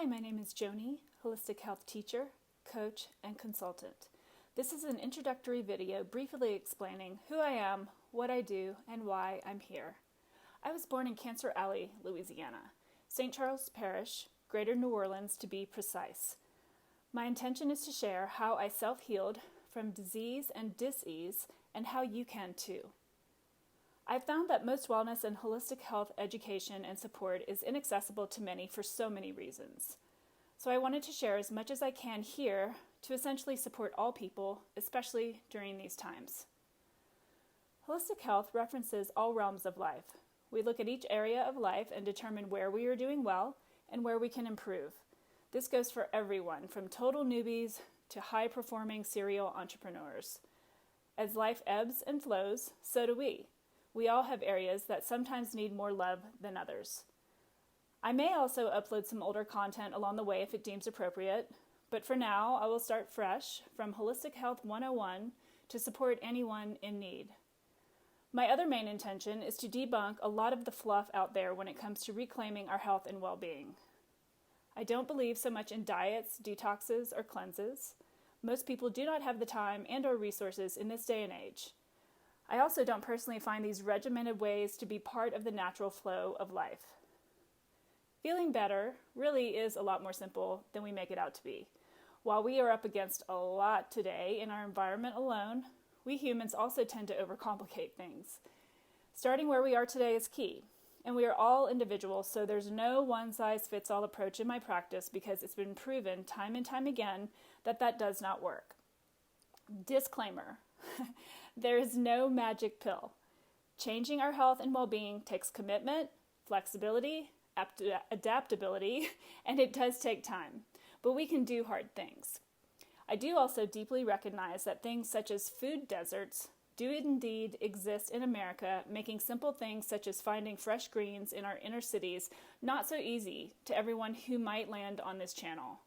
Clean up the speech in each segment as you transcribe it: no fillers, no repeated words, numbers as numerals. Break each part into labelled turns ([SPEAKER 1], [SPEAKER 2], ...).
[SPEAKER 1] Hi, my name is Joni, holistic health teacher, coach, and consultant. This is an introductory video briefly explaining who I am, what I do, and why I'm here. I was born in Cancer Alley, Louisiana, St. Charles Parish, Greater New Orleans to be precise. My intention is to share how I self-healed from disease and dis-ease and how you can too. I've found that most wellness and holistic health education and support is inaccessible to many for so many reasons. So I wanted to share as much as I can here to essentially support all people, especially during these times. Holistic health references all realms of life. We look at each area of life and determine where we are doing well and where we can improve. This goes for everyone, from total newbies to high-performing serial entrepreneurs. As life ebbs and flows, so do we. We all have areas that sometimes need more love than others. I may also upload some older content along the way if it deems appropriate, but for now I will start fresh from Holistic Health 101 to support anyone in need. My other main intention is to debunk a lot of the fluff out there when it comes to reclaiming our health and well-being. I don't believe so much in diets, detoxes, or cleanses. Most people do not have the time and/or resources in this day and age. I also don't personally find these regimented ways to be part of the natural flow of life. Feeling better really is a lot more simple than we make it out to be. While we are up against a lot today in our environment alone, we humans also tend to overcomplicate things. Starting where we are today is key, and we are all individuals, so there's no one-size-fits-all approach in my practice because it's been proven time and time again that that does not work. Disclaimer. There is no magic pill. Changing our health and well-being takes commitment, flexibility, adaptability, and it does take time, but we can do hard things. I do also deeply recognize that things such as food deserts do indeed exist in America, making simple things such as finding fresh greens in our inner cities not so easy to everyone who might land on this channel.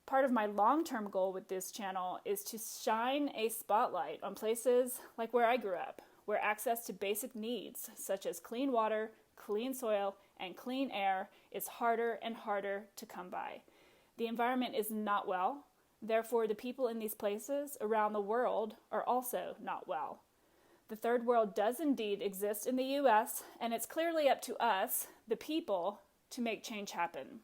[SPEAKER 1] Part of my long-term goal with this channel is to shine a spotlight on places like where I grew up, where access to basic needs such as clean water, clean soil, and clean air is harder and harder to come by. The environment is not well, therefore the people in these places around the world are also not well. The third world does indeed exist in the U.S., and it's clearly up to us, the people, to make change happen.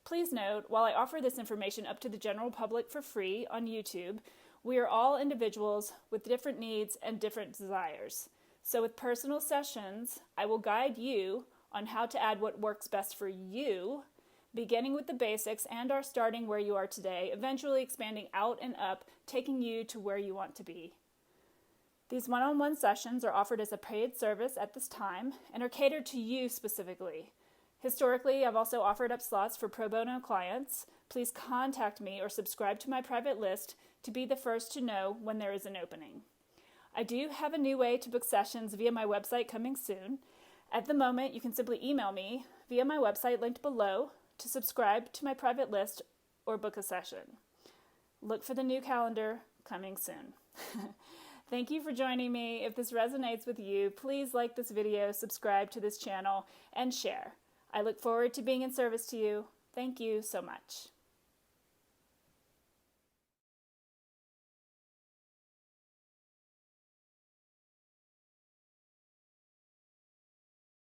[SPEAKER 1] Please note, while I offer this information up to the general public for free on YouTube, we are all individuals with different needs and different desires. So with personal sessions, I will guide you on how to add what works best for you, beginning with the basics and are starting where you are today, eventually expanding out and up, taking you to where you want to be. These one-on-one sessions are offered as a paid service at this time and are catered to you specifically. Historically, I've also offered up slots for pro bono clients. Please contact me or subscribe to my private list to be the first to know when there is an opening. I do have a new way to book sessions via my website coming soon. At the moment, you can simply email me via my website linked below to subscribe to my private list or book a session. Look for the new calendar coming soon. Thank you for joining me. If this resonates with you, please like this video, subscribe to this channel, and share. I look forward to being in service to you. Thank you so much.